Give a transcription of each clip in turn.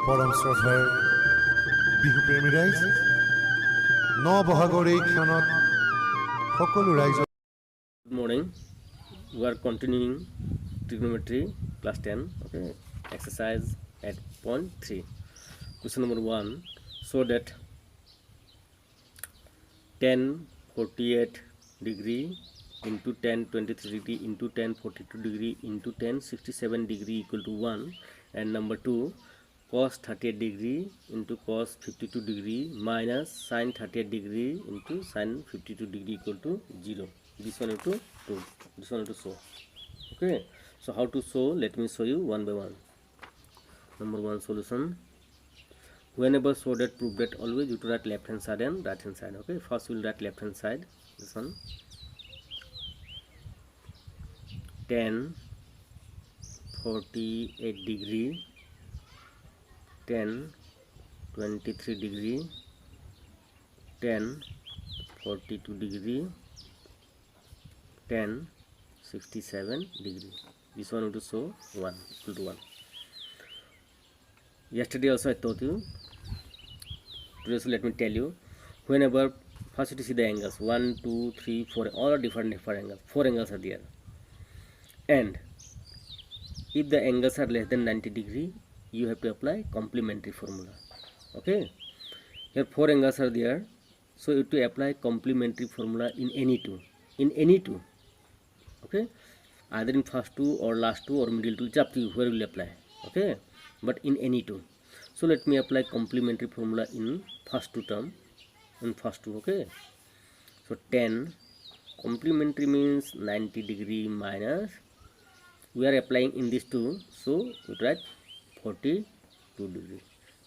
পৰম শ্ৰদ্ধাৰ বিহুপ্ৰেমী ৰাইজ, নবহাগৰ এই ক্ষণত সকলো ৰাইজ। Good morning. We are continuing trigonometry class 10. Okay, exercise at point 3. Question number 1. Show that tan 48 degree into tan 23 degree into tan 42 degree into tan 67 degree equal to 1, and number 2, cos 38 degree into cos 52 degree minus sin 38 degree into sin 52 degree equal to 0. This one you to do. This one you to show. Okay, so how to show? Let me show you one by one. Number 1 solution. Whenever show that, prove that, always you to write left hand side and right hand side. Okay, first we will write left hand side. This one, tan 48 degree, tan 23 degree, tan 42 degree, tan 67 degree. This one we to show 1 equal to 1. Yesterday also I taught you. Today so let me tell you. Whenever first you see the angles 1, 2, 3, 4, all are different angles. 4 angles are there, and if the angles are less than 90 degree, you have to apply complementary formula. Okay, here 4 angles are there, so you have to apply complementary formula in any two. Okay, either in first two or last two or middle two, it's up to you where will apply. Okay, but in any two. So let me apply complementary formula in first two term, in first two. Okay, so tan complementary means 90 degree minus, we are applying in these two, so we write 42 degree.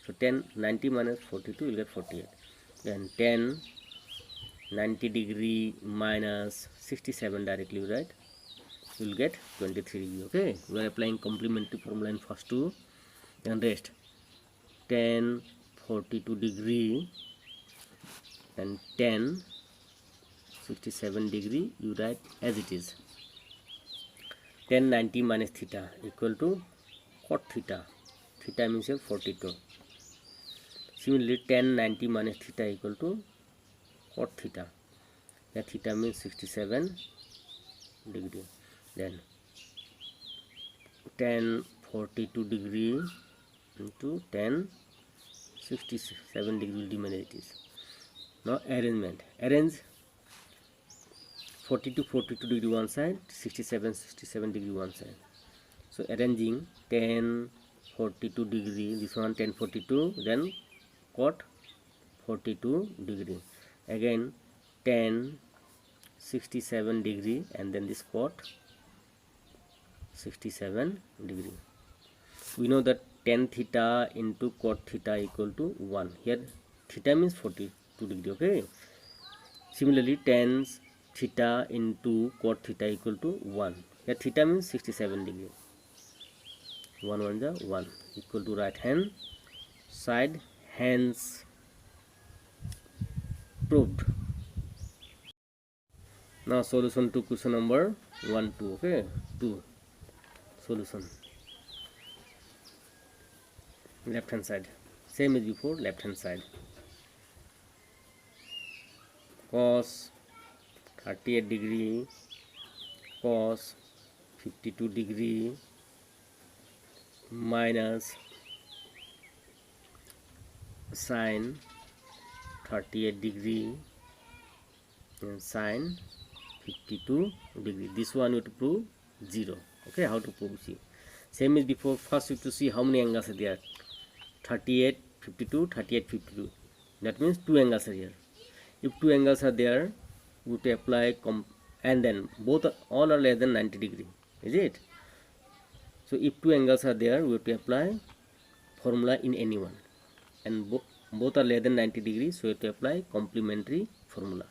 So 90 minus 42 will get 48. Then 90 degree minus 67 directly we write, you will get 23 degree. Okay, we are applying complementary formula in first two. Then rest, 42 degree and 67 degree you write as it is. 90 minus theta equal to cot theta. Theta means 42. Similarly 90 minus theta equal to cot theta. That theta means 67 degree. Then 42 degree into 67 degree will remain as it is. Now arrangement. Arrange 42 degree one side, 67 degree one side. So arranging 42 degree, this one 42, then cot 42 degree, again 67 degree, and then this cot 67 degree. We know that tan theta into cot theta equal to 1. Here theta means 42 degree. Okay, similarly tan theta into cot theta equal to 1. Here theta means 67 degree. 1 1 is 1 equal to right hand side, hence proved. Now solution to question number 1 2. Okay, 2 solution. Left hand side same as before, left hand side. Cos 38 degree, cos 52 degree minus sin 38 degree and sin 52 degree. This one you have to prove 0. Okay, how to prove? See, same as before. First you have to see how many angles are there. 38 52, 38 52. That means 2 angles are here. If 2 angles are there, we have to apply and then both all are less than 90 degree, is it? So if 2 angles are there, we have to apply formula in any one, and both are less than 90 degree, so we have to apply complementary formula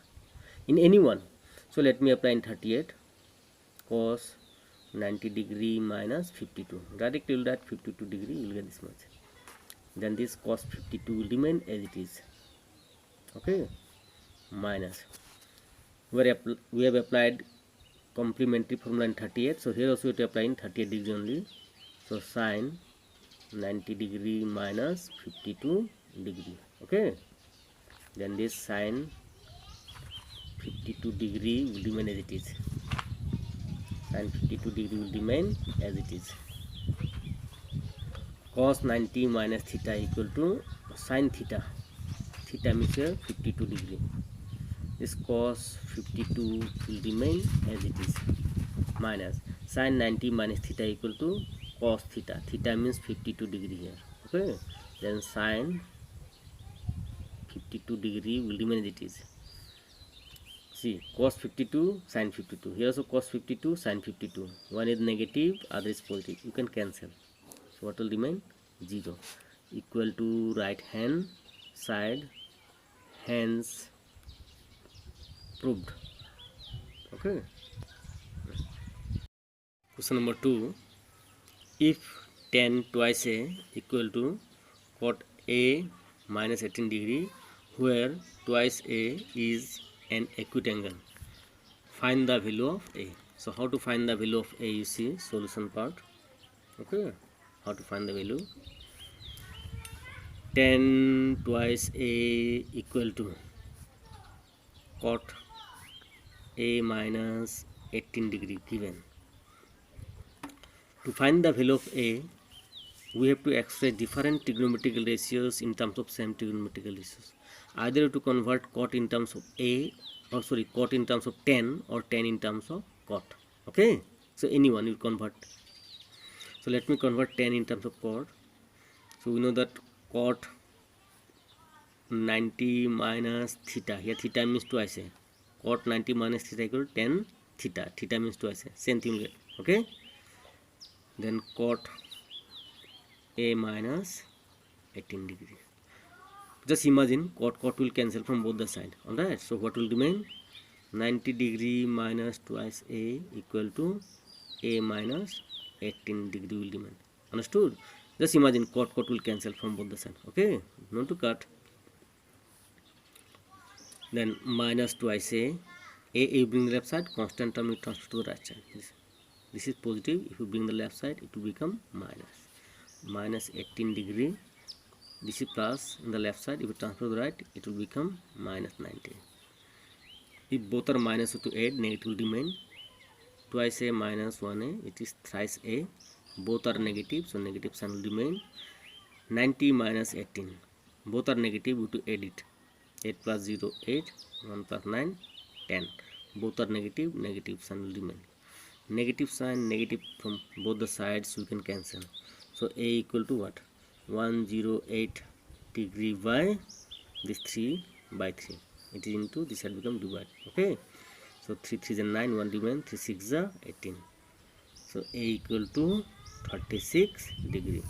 in any one. So let me apply in 38, cos 90 degree minus 52. Directly will that 52 degree, you will get this much. Then this cos 52 will remain as it is. Okay, minus we have applied complementary formula in 38, so here also we have to apply in 38 degree only. So sin 90 degree minus 52 degree. Okay, then this sine 52 degree will remain as it is. Sine 52 degree will remain as it is. Cos 90 minus theta equal to sine theta. Theta means here 52 degree. This cos 52 will remain as it is, minus sine 90 minus theta equal to cos theta. Theta means 52 degree here. Okay, then sine 52 degree will remain as it is. See, cos 52, sine 52. Here also cos 52, sine 52. One is negative, other is positive. You can cancel. So what will remain? 0. Equal to right hand side, hence proved. Okay. Question number 2. If tan twice a equal to cot a minus 18 degree, where twice a is an acute angle, find the value of a. So how to find the value of a? You see solution part. Okay, how to find the value? Tan twice a equal to cot a minus 18 degree given. To find the value of a, we have to express different trigonometrical ratios in terms of same trigonometrical ratios. Either to convert cot in terms of a, or sorry, cot in terms of tan, or tan in terms of cot. Okay, so anyone you convert. So let me convert tan in terms of cot. So we know that cot 90 minus theta. Here theta means twice a. Cot 90 minus theta equal to tan theta. Theta means twice a. Same thing. Okay. Then cot a minus 18 degree. Just imagine cot will cancel from both the sides. Alright. So what will remain? 90 degree minus twice a equal to a minus 18 degree will remain. Understood? Just imagine cot will cancel from both the sides. Okay. Not to cut. Then minus twice a you bring the left side, constant term you transfer to the right side. This is positive. If you bring the left side, it will become minus 18 degree. This is plus in the left side. If you transfer to the right, it will become minus 90. If both are minus to add, negative will remain. Twice a minus 1a, it is thrice a. Both are negative, so negative sign will remain. 90 minus 18, both are negative, we have to add it. 8 plus 0, 8, 1 plus 9, 10. Both are negative, negative sign will remain. Negative sign, negative from both the sides, we can cancel. So a equal to what? 108 degree by this 3 by 3. It is into this side become divided. Okay. So 3 3 is 9, 1 remain, 3 6 is 18. So a equal to 36 degree.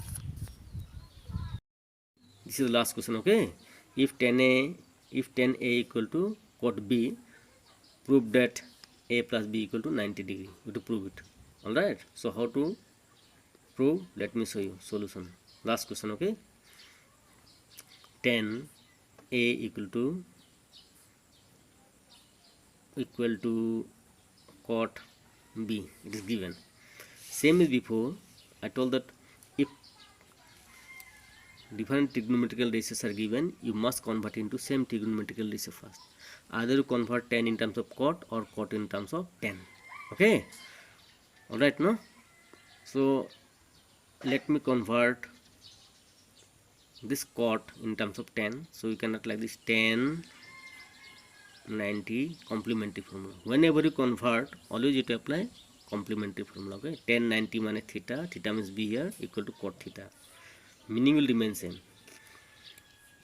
This is the last question. Okay. If tan a equal to cot b, prove that a plus b equal to 90 degree. You have to prove it. Alright. So how to prove? Let me show you solution. Last question. Okay. Tan a equal to cot b. It is given. Same as before. I told that if different trigonometrical ratios are given, you must convert into same trigonometrical ratio first. Either you convert tan in terms of cot or cot in terms of tan. Okay. Alright, no? So let me convert this cot in terms of tan. So you cannot like this tan 90 complementary formula. Whenever you convert, always you have to apply complementary formula. Okay. Tan 90 minus theta. Theta means b here equal to cot theta. Meaning will remain same.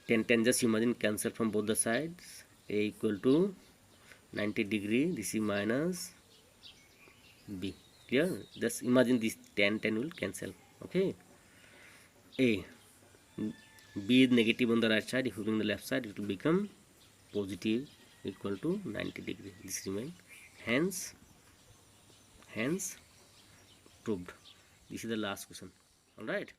Tan just imagine cancel from both the sides. A equal to 90 degree. This is minus b. Clear? Just imagine this tan will cancel. Okay. A. B is negative on the right side. If you bring the left side, it will become positive equal to 90 degree. This remain. Hence proved. This is the last question. Alright.